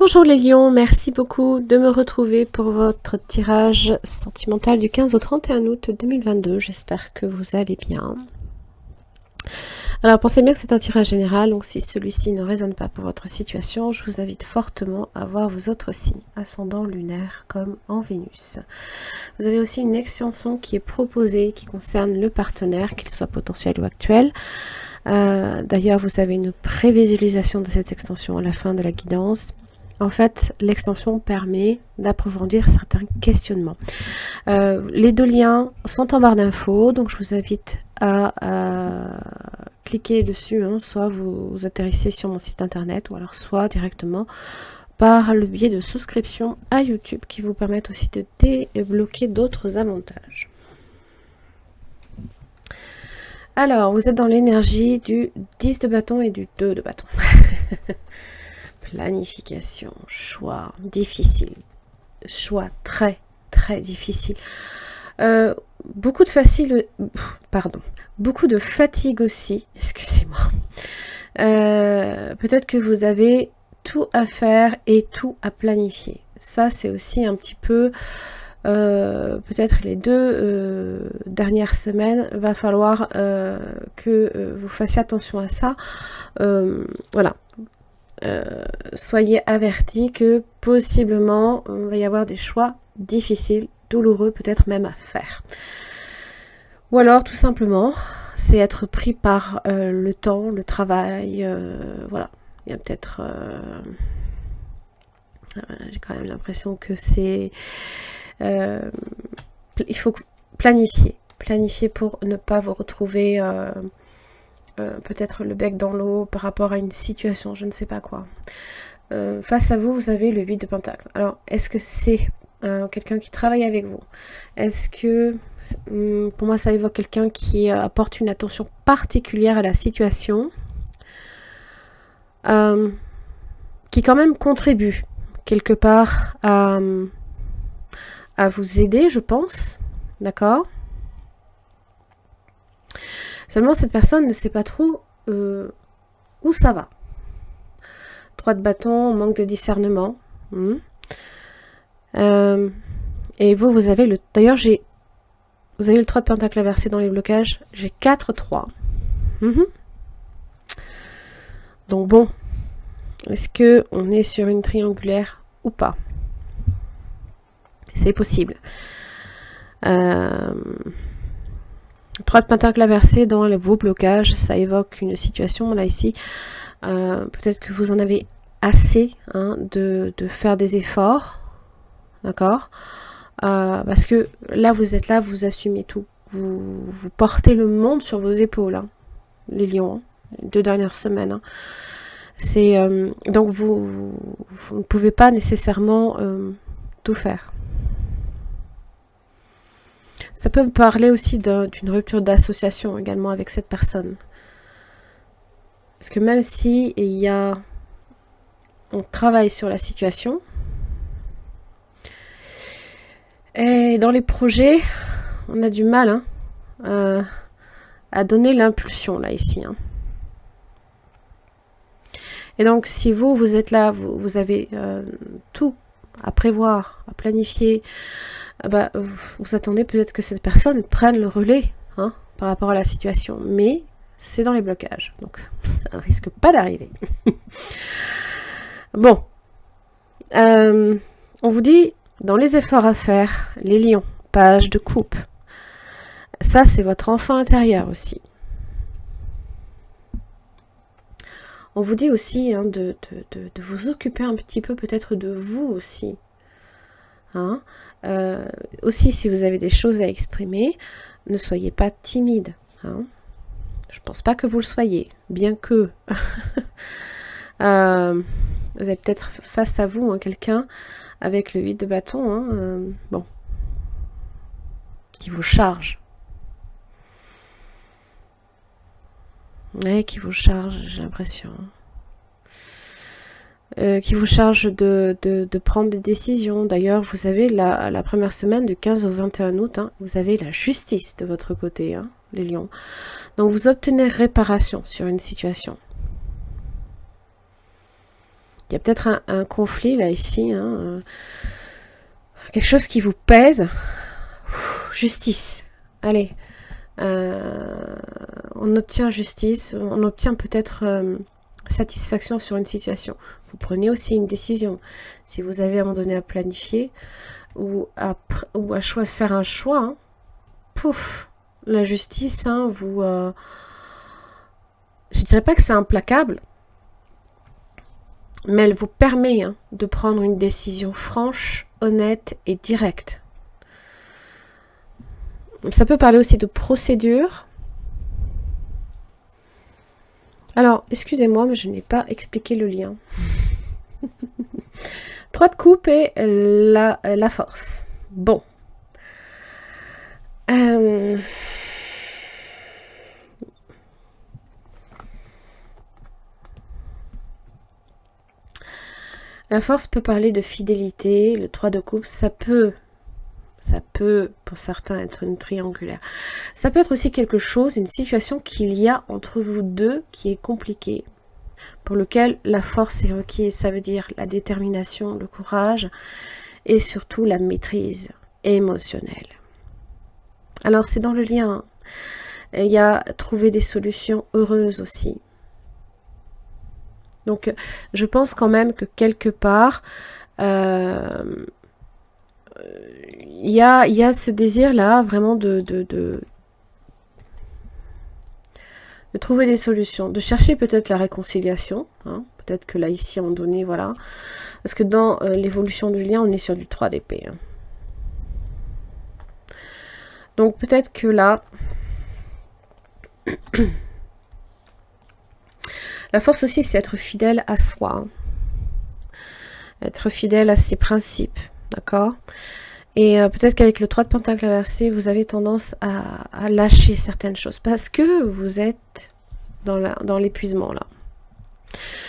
Bonjour les lions, merci beaucoup de me retrouver pour votre tirage sentimental du 15 au 31 août 2022. J'espère que vous allez bien. Alors pensez bien que c'est un tirage général, donc si celui-ci ne résonne pas pour votre situation, je vous invite fortement à voir vos autres signes, ascendant lunaire comme en Vénus. Vous avez aussi une extension qui est proposée qui concerne le partenaire, qu'il soit potentiel ou actuel. D'ailleurs, vous avez une prévisualisation de cette extension à la fin de la guidance. En fait, l'extension permet d'approfondir certains questionnements. Les deux liens sont en barre d'infos, donc je vous invite à cliquer dessus, soit vous atterrissez sur mon site internet, ou alors soit directement par le biais de souscription à YouTube, qui vous permettent aussi de débloquer d'autres avantages. Alors, vous êtes dans l'énergie du 10 de bâton et du 2 de bâton. Planification, choix, difficile. Choix très, très difficile. Beaucoup de fatigue aussi, excusez-moi. Peut-être que vous avez tout à faire et tout à planifier. Ça, c'est aussi un petit peu... peut-être les deux dernières semaines, va falloir que vous fassiez attention à ça. Voilà. Soyez avertis que possiblement il va y avoir des choix difficiles, douloureux peut-être même à faire. Ou alors tout simplement, c'est être pris par le temps, le travail, voilà. Il y a peut-être... j'ai quand même l'impression que c'est... il faut planifier pour ne pas vous retrouver peut-être le bec dans l'eau par rapport à une situation, je ne sais pas quoi. Face à vous, vous avez le 8 de Pentacle. Alors, est-ce que c'est quelqu'un qui travaille avec vous? Est-ce que, pour moi, ça évoque quelqu'un qui apporte une attention particulière à la situation, qui quand même contribue quelque part à vous aider, je pense, d'accord? Seulement, cette personne ne sait pas trop où ça va. 3 de bâton, manque de discernement. Et vous avez le... D'ailleurs, vous avez le 3 de pentacle inversé dans les blocages. J'ai 4-3. Donc bon, est-ce qu'on est sur une triangulaire ou pas? C'est possible. 3 de pentacle inversé dans vos blocages, ça évoque une situation, là ici, peut-être que vous en avez assez de faire des efforts, d'accord, parce que là, vous êtes là, vous assumez tout, vous portez le monde sur vos épaules, les lions, les 2 dernières semaines. C'est donc vous ne pouvez pas nécessairement tout faire. Ça peut me parler aussi d'une rupture d'association également avec cette personne. Parce que même si on travaille sur la situation, et dans les projets, on a du mal à donner l'impulsion là ici. Et donc si vous êtes là, vous avez tout à prévoir, à planifier, vous attendez peut-être que cette personne prenne le relais par rapport à la situation, mais c'est dans les blocages, donc ça ne risque pas d'arriver. Bon, on vous dit, dans les efforts à faire, les lions, page de coupe, ça c'est votre enfant intérieur aussi. On vous dit aussi de vous occuper un petit peu peut-être de vous aussi. Aussi, si vous avez des choses à exprimer, ne soyez pas timide. Je pense pas que vous le soyez, bien que vous avez peut-être face à vous quelqu'un avec le 8 de bâton, bon, qui vous charge. Ouais, qui vous charge, j'ai l'impression. Qui vous charge de prendre des décisions. D'ailleurs, vous avez la première semaine du 15 au 21 août, vous avez la justice de votre côté, les lions. Donc, vous obtenez réparation sur une situation. Il y a peut-être un conflit là ici, hein, quelque chose qui vous pèse. Justice. Allez, on obtient justice, on obtient peut-être satisfaction sur une situation. Vous prenez aussi une décision. Si vous avez à un moment donné à planifier ou à faire un choix, hein, pouf, la justice, hein, vous... je dirais pas que c'est implacable, mais elle vous permet, hein, de prendre une décision franche, honnête et directe. Ça peut parler aussi de procédure. Alors, excusez-moi, mais je n'ai pas expliqué le lien. 3 de coupe et la force. Bon. La force peut parler de fidélité. Le 3 de coupe, ça peut, pour certains, être une triangulaire. Ça peut être aussi quelque chose, une situation qu'il y a entre vous deux qui est compliquée, pour lequel la force est requise. Ça veut dire la détermination, le courage et surtout la maîtrise émotionnelle. Alors c'est dans le lien. Il y a trouver des solutions heureuses aussi. Donc je pense quand même que quelque part, il y a ce désir-là vraiment de trouver des solutions, de chercher peut-être la réconciliation, hein, peut-être que là, ici, à un moment donné, voilà, parce que dans l'évolution du lien, on est sur du 3 d'épée. Hein. Donc peut-être que là, la force aussi, c'est être fidèle à soi, hein. Être fidèle à ses principes, d'accord? Et peut-être qu'avec le 3 de pentacle inversé, vous avez tendance à lâcher certaines choses parce que vous êtes dans l'épuisement là.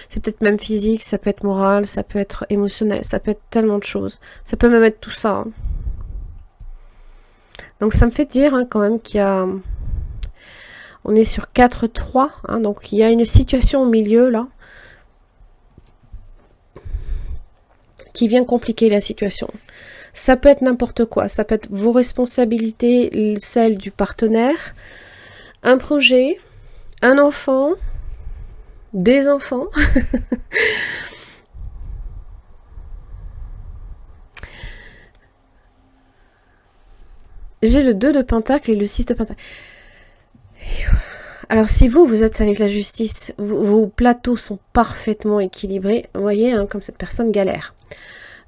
C'est peut-être même physique, ça peut être moral, ça peut être émotionnel, ça peut être tellement de choses. Ça peut même être tout ça. Hein. Donc ça me fait dire, hein, quand même qu'il y a... On est sur 4-3, hein, donc il y a une situation au milieu là qui vient compliquer la situation. Ça peut être n'importe quoi, ça peut être vos responsabilités, celles du partenaire, un projet, un enfant, des enfants. J'ai le 2 de pentacle et le 6 de pentacle. Alors si vous êtes avec la justice, vos plateaux sont parfaitement équilibrés, vous voyez, hein, comme cette personne galère.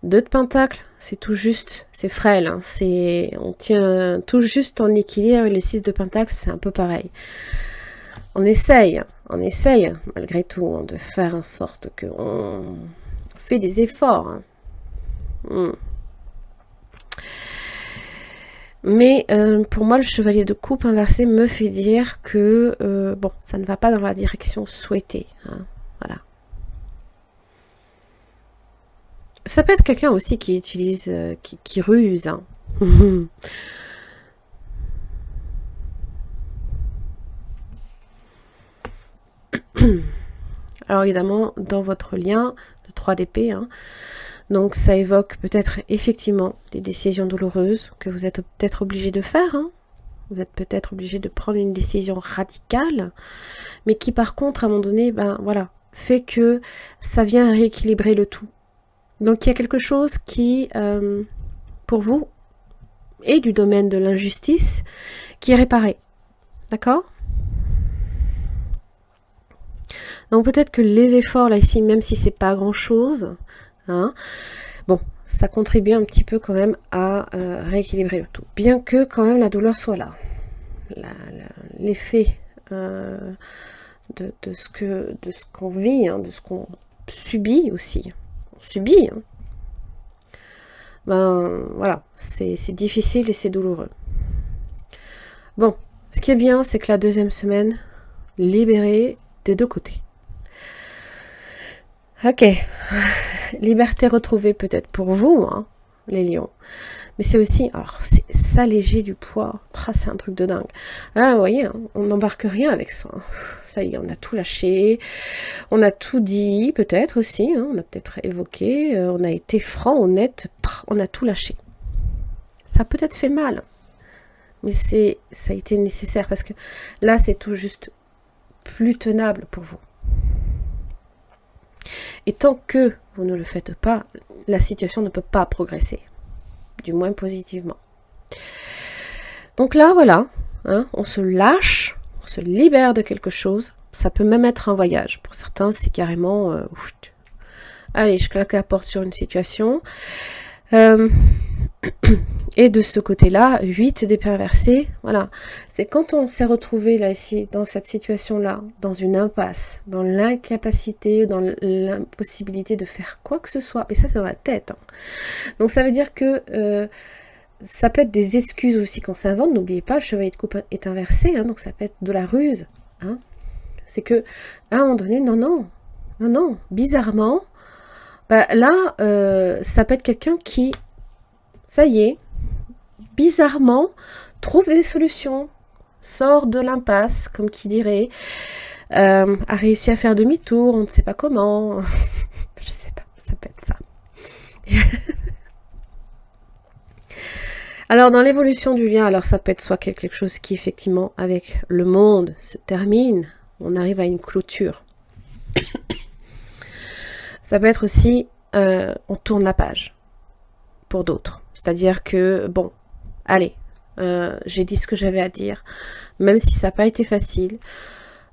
2 de pentacle, c'est tout juste, c'est frêle, hein, on tient tout juste en équilibre, et les 6 de pentacle, c'est un peu pareil. On essaye, malgré tout, hein, de faire en sorte qu'on fait des efforts. Hein. Mais pour moi, le chevalier de coupe inversé me fait dire que bon, ça ne va pas dans la direction souhaitée. Hein, voilà. Ça peut être quelqu'un aussi qui utilise, qui ruse. Hein. Alors évidemment, dans votre lien, le 3 d'épée, hein, donc ça évoque peut-être effectivement des décisions douloureuses que vous êtes peut-être obligé de faire. Hein. Vous êtes peut-être obligé de prendre une décision radicale, mais qui par contre, à un moment donné, ben voilà, fait que ça vient rééquilibrer le tout. Donc il y a quelque chose qui, pour vous, est du domaine de l'injustice, qui est réparé. D'accord ? Donc peut-être que les efforts, là, ici, même si c'est pas grand-chose, hein, bon, ça contribue un petit peu quand même à rééquilibrer le tout. Bien que quand même la douleur soit là. L'effet de ce qu'on vit, hein, de ce qu'on subit aussi. On subit. Hein. Ben voilà, c'est difficile et c'est douloureux. Bon, ce qui est bien, c'est que la deuxième semaine, libérée des deux côtés. Ok, liberté retrouvée peut-être pour vous, hein. les lions. Mais c'est aussi, alors c'est s'alléger du poids, c'est un truc de dingue. Là, vous voyez, hein, on n'embarque rien avec ça. Ça y est, on a tout lâché, on a tout dit, peut-être aussi, hein, on a peut-être évoqué, on a été franc, honnête, on a tout lâché. Ça a peut-être fait mal, mais ça a été nécessaire parce que là, c'est tout juste plus tenable pour vous. Et tant que vous ne le faites pas, la situation ne peut pas progresser, du moins positivement. Donc là, voilà, hein, on se lâche, on se libère de quelque chose. Ça peut même être un voyage. Pour certains, c'est carrément... allez, je claque la porte sur une situation. Et de ce côté-là, 8 des perversés, voilà. C'est quand on s'est retrouvé là, ici, dans cette situation-là, dans une impasse, dans l'incapacité, dans l'impossibilité de faire quoi que ce soit. Mais ça, c'est dans la tête. Hein. Donc ça veut dire que ça peut être des excuses aussi qu'on s'invente. N'oubliez pas, le chevalier de coupe est inversé, hein, donc ça peut être de la ruse. Hein. C'est que, à un moment donné, non, bizarrement, bah, là, ça peut être quelqu'un qui, ça y est, bizarrement, trouve des solutions, sort de l'impasse, comme qui dirait, a réussi à faire demi-tour, on ne sait pas comment, je sais pas, ça peut être ça. Alors, dans l'évolution du lien, alors ça peut être soit quelque chose qui, effectivement, avec le monde, se termine, on arrive à une clôture. Ça peut être aussi, on tourne la page, pour d'autres. C'est-à-dire que, bon, allez, j'ai dit ce que j'avais à dire, même si ça n'a pas été facile.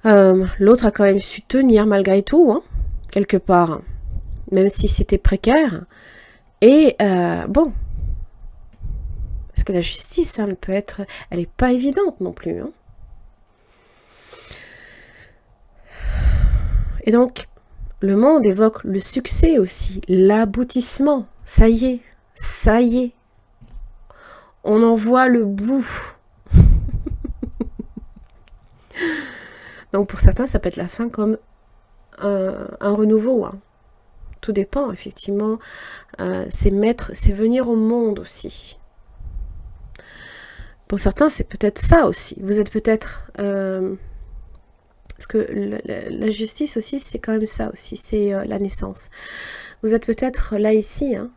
L'autre a quand même su tenir malgré tout, hein, quelque part, même si c'était précaire. Et, bon, parce que la justice, hein, elle n'est pas évidente non plus. Hein. Et donc, le monde évoque le succès aussi, l'aboutissement. Ça y est. On en voit le bout. Donc pour certains, ça peut être la fin comme un renouveau. Hein. Tout dépend, effectivement. C'est venir au monde aussi. Pour certains, c'est peut-être ça aussi. Vous êtes peut-être... parce que la justice aussi, c'est quand même ça aussi. C'est la naissance. Vous êtes peut-être là, ici, hein,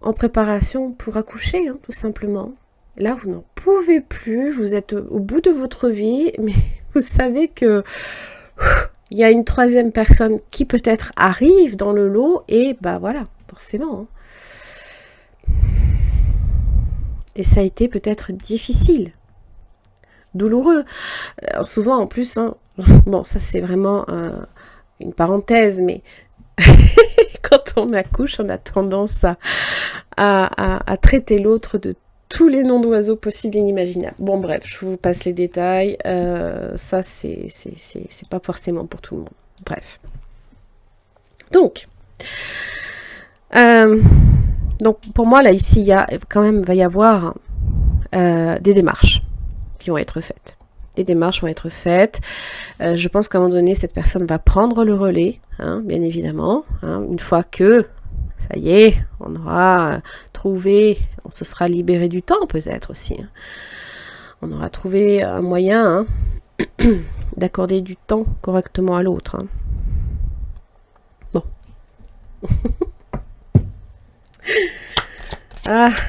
en préparation pour accoucher, hein, tout simplement. Là, vous n'en pouvez plus, vous êtes au bout de votre vie, mais vous savez que il y a une troisième personne qui peut-être arrive dans le lot, et bah voilà, forcément. Hein. Et ça a été peut-être difficile, douloureux. Alors souvent, en plus, hein, bon, ça c'est vraiment une parenthèse, mais... Quand on accouche, on a tendance à traiter l'autre de tous les noms d'oiseaux possibles et inimaginables. Bon, bref, je vous passe les détails. Ça, c'est pas forcément pour tout le monde. Bref. Donc, pour moi, là, ici, va y avoir des démarches qui vont être faites. Des démarches vont être faites. Je pense qu'à un moment donné, cette personne va prendre le relais, hein, bien évidemment. Hein, une fois que, ça y est, on aura trouvé, on se sera libéré du temps peut-être aussi. Hein. On aura trouvé un moyen hein, d'accorder du temps correctement à l'autre. Hein. Bon.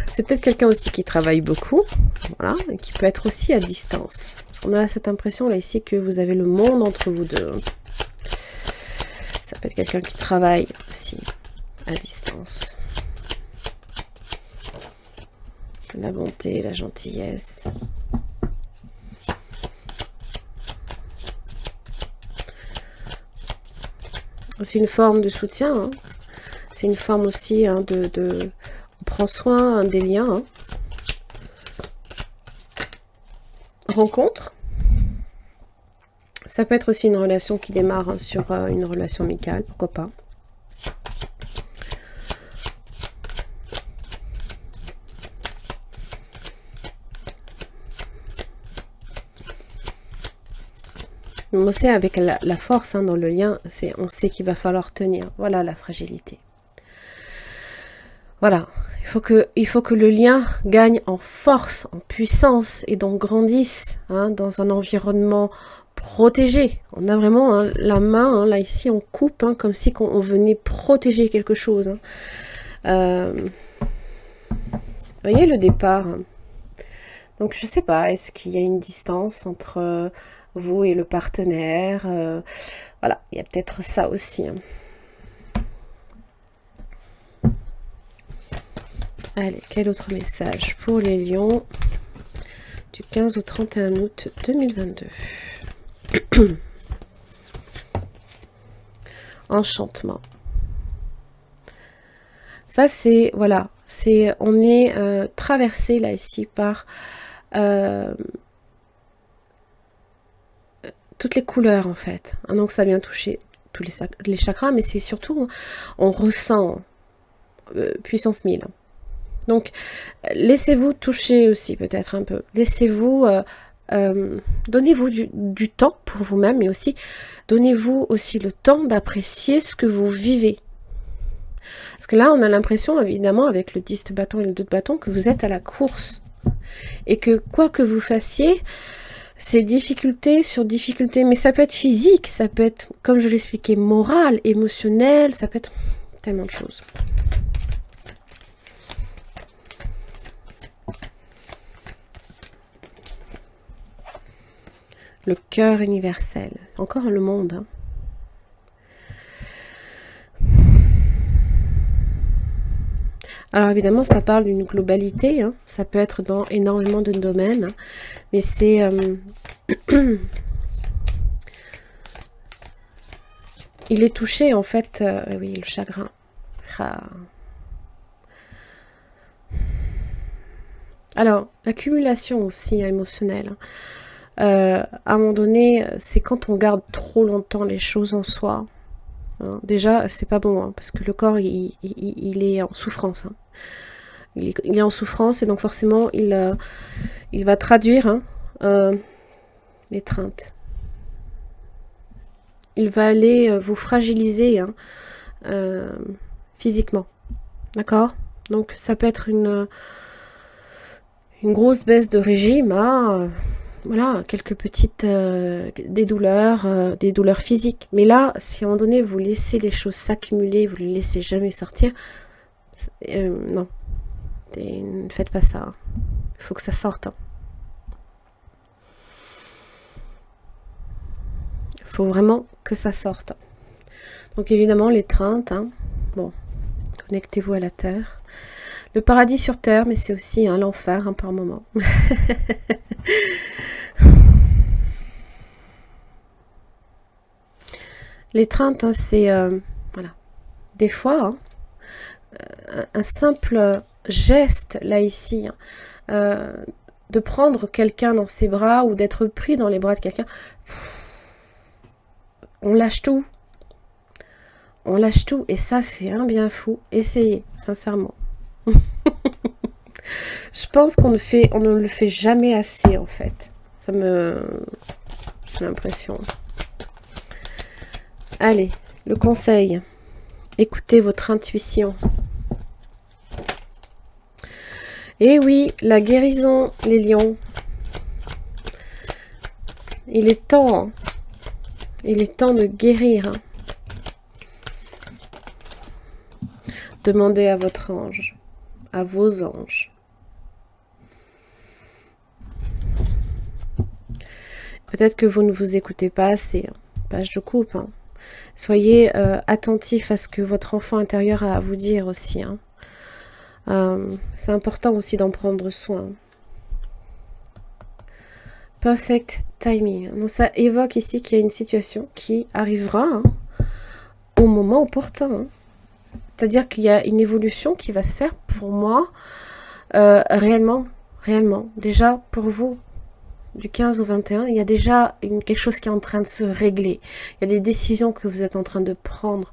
C'est peut-être quelqu'un aussi qui travaille beaucoup, voilà, et qui peut être aussi à distance. Parce qu'on a cette impression là ici que vous avez le monde entre vous deux. Ça peut être quelqu'un qui travaille aussi à distance. La bonté, la gentillesse. C'est une forme de soutien. Hein. C'est une forme aussi hein, on prend soin des liens. Hein. Rencontre. Ça peut être aussi une relation qui démarre hein, sur une relation amicale, pourquoi pas. On sait avec la force hein, dans le lien, on sait qu'il va falloir tenir. Voilà la fragilité. Voilà, il faut que le lien gagne en force, en puissance et donc grandisse hein, dans un environnement protégé. On a vraiment hein, la main, hein, là ici on coupe, hein, comme si on venait protéger quelque chose. Hein. Vous voyez le départ. Hein. Donc je sais pas, est-ce qu'il y a une distance entre vous et le partenaire voilà, il y a peut-être ça aussi. Hein. Allez, quel autre message pour les lions du 15 au 31 août 2022. Enchantement. Ça c'est, voilà, c'est, on est traversé là ici par toutes les couleurs en fait. Donc ça vient toucher tous les chakras, mais c'est surtout, on ressent puissance 1000. Donc, laissez-vous toucher aussi, peut-être un peu. Laissez-vous, donnez-vous du temps pour vous-même, mais aussi, donnez-vous aussi le temps d'apprécier ce que vous vivez. Parce que là, on a l'impression, évidemment, avec le 10 de bâton et le 2 de bâton, que vous êtes à la course. Et que, quoi que vous fassiez, c'est difficulté sur difficulté. Mais ça peut être physique, ça peut être, comme je l'expliquais, moral, émotionnel, ça peut être tellement de choses. Le cœur universel. Encore le monde. Hein. Alors évidemment, ça parle d'une globalité. Hein. Ça peut être dans énormément de domaines. Hein. Mais c'est... il est touché en fait... oui, le chagrin. Ah. Alors, l'accumulation aussi émotionnelle. Hein. À un moment donné, c'est quand on garde trop longtemps les choses en soi. Hein. Déjà, c'est pas bon, hein, parce que le corps, il est en souffrance. Hein. Il est en souffrance, et donc forcément, il va traduire hein, l'étreinte. Il va aller vous fragiliser hein, physiquement. D'accord? Donc, ça peut être une grosse baisse de régime à... voilà, quelques petites des douleurs physiques. Mais là, si à un moment donné, vous laissez les choses s'accumuler, vous ne les laissez jamais sortir, non, ne faites pas ça. Il faut que ça sorte. Hein. Il faut vraiment que ça sorte. Donc évidemment, l'étreinte, hein, bon, connectez-vous à la terre. Le paradis sur terre, mais c'est aussi hein, l'enfer hein, par moment. L'étreinte, hein, c'est voilà. Des fois, hein, un simple geste là ici, hein, de prendre quelqu'un dans ses bras ou d'être pris dans les bras de quelqu'un, on lâche tout. On lâche tout et ça fait un bien fou. Essayez, sincèrement. Je pense qu'on ne le fait jamais assez en fait. J'ai l'impression. Allez, le conseil. Écoutez votre intuition. Et oui, la guérison, les lions. Il est temps. Hein. Il est temps de guérir. Hein. Demandez à votre ange, à vos anges. Peut-être que vous ne vous écoutez pas assez. Hein. Page de coupe. Hein. Soyez attentif à ce que votre enfant intérieur a à vous dire aussi. Hein. C'est important aussi d'en prendre soin. Perfect timing. Donc ça évoque ici qu'il y a une situation qui arrivera hein, au moment opportun. Hein. C'est-à-dire qu'il y a une évolution qui va se faire pour moi réellement. Déjà pour vous, du 15 au 21, il y a déjà quelque chose qui est en train de se régler. Il y a des décisions que vous êtes en train de prendre.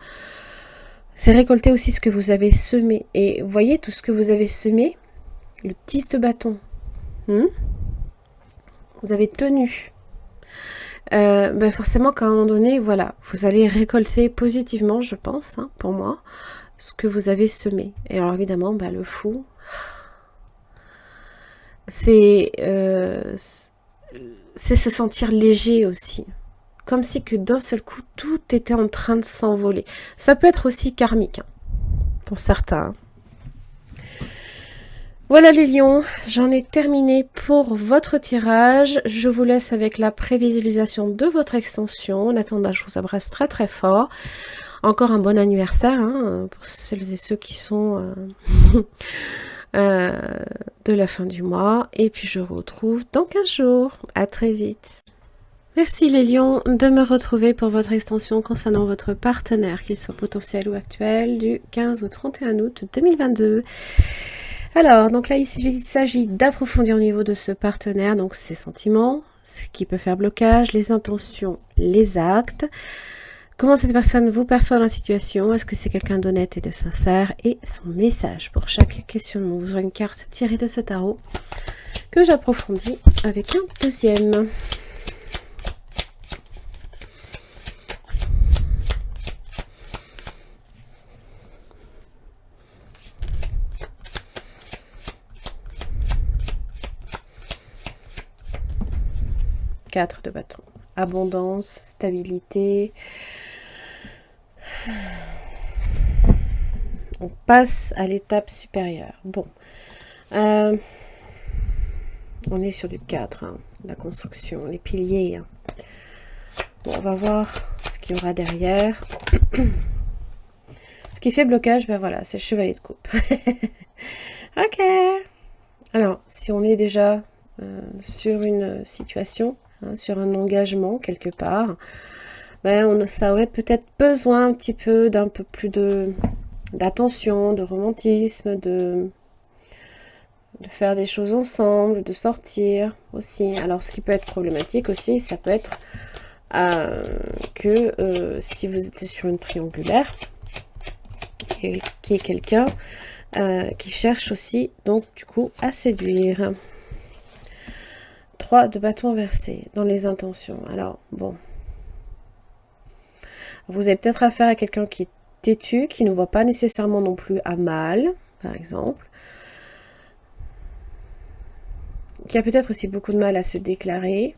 C'est récolter aussi ce que vous avez semé. Et vous voyez tout ce que vous avez semé, le 10 de bâton. Vous avez tenu. Ben forcément qu'à un moment donné, voilà, vous allez récolter positivement, je pense, hein, pour moi, ce que vous avez semé. Et alors évidemment, le fou, c'est se sentir léger aussi. Comme si que d'un seul coup, tout était en train de s'envoler. Ça peut être aussi karmique, pour certains. Voilà les lions, j'en ai terminé pour votre tirage. Je vous laisse avec la prévisualisation de votre extension. En attendant, je vous embrasse très très fort. Encore un bon anniversaire pour celles et ceux qui sont de la fin du mois. Et puis je vous retrouve dans 15 jours. À très vite. Merci les lions de me retrouver pour votre extension concernant votre partenaire, qu'il soit potentiel ou actuel, du 15 au 31 août 2022. Alors, donc là, il s'agit d'approfondir au niveau de ce partenaire, donc ses sentiments, ce qui peut faire blocage, les intentions, les actes, comment cette personne vous perçoit dans la situation, est-ce que c'est quelqu'un d'honnête et de sincère, et son message. Pour chaque questionnement, vous aurez une carte tirée de ce tarot que j'approfondis avec un deuxième. Quatre de bâton. Abondance, stabilité. On passe à l'étape supérieure. Bon. On est sur du 4, la construction, les piliers. Bon, on va voir ce qu'il y aura derrière. Ce qui fait blocage, voilà, c'est le chevalier de coupe. Ok. Alors, si on est déjà sur une situation, sur un engagement quelque part, ça aurait peut-être besoin un petit peu d'un peu plus d'attention, de romantisme, de faire des choses ensemble, de sortir aussi. Alors ce qui peut être problématique aussi, ça peut être que si vous êtes sur une triangulaire, qui est quelqu'un qui cherche aussi donc du coup à séduire. 3 de bâton inversé dans les intentions. Alors, bon. Vous avez peut-être affaire à quelqu'un qui est têtu, qui ne voit pas nécessairement non plus à mal, par exemple. Qui a peut-être aussi beaucoup de mal à se déclarer.